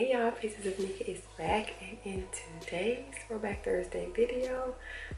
Hey y'all, Pieces of Nika is back, and in today's Throwback Thursday video,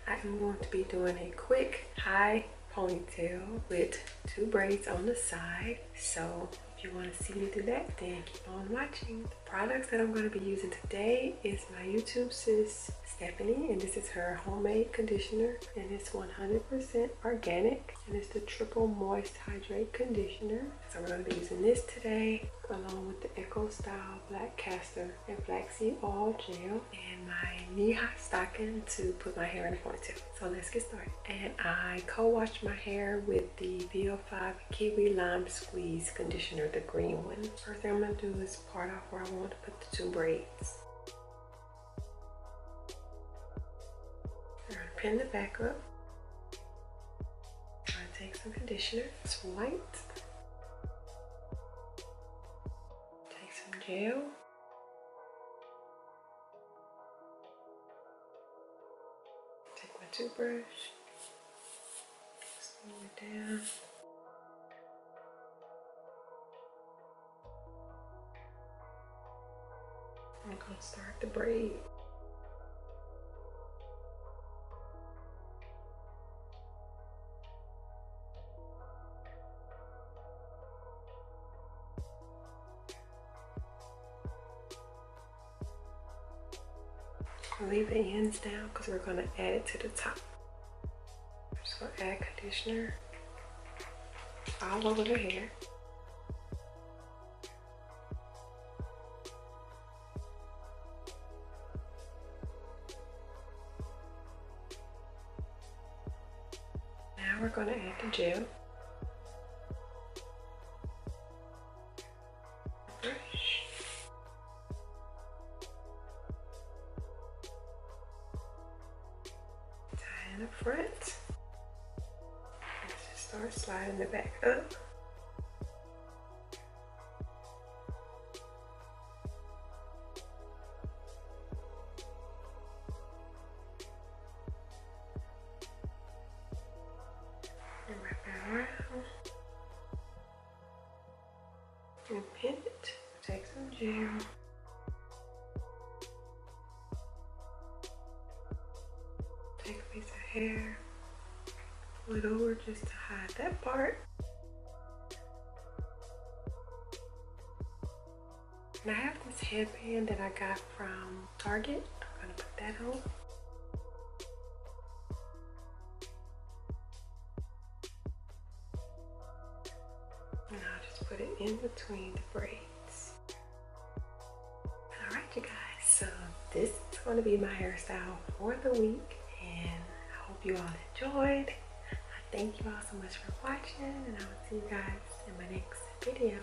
I am going to be doing a quick high ponytail with 2 braids on the side. So if you want to see me do that, then keep on watching. The products that I'm going to be using today is my YouTube sis Stephanie, and this is her homemade conditioner, and it's 100% organic, and it's the Triple Moist Hydrate Conditioner. So we're going to be using this today along with the Eco Style Black Castor and Flaxseed Oil Gel and my knee-high stocking to put my hair in a ponytail. So let's get started. And I co-washed my hair with the VO5 Kiwi Lime Squeeze Conditioner, the green one. First thing I'm going to do is part off where I want to put the 2 braids. I'm going to pin the back up. I'm going to take some conditioner. It's white. Gel. Take my toothbrush, smooth it down. I'm going to start the braid. Leave the ends down because we're going to add it to the top. I'm just going to add conditioner all over the hair. Now we're going to add the gel. In the front. Let's just start sliding it back up. And wrap it around. And pin it. Take some gel. Take a piece of hair, pull it over just to hide that part. And I have this headband that I got from Target. I'm gonna put that on. And I'll just put it in between the braids. Alright you guys, so this is going to be my hairstyle for the week. And I hope you all enjoyed. I thank you all so much for watching, and I will see you guys in my next video.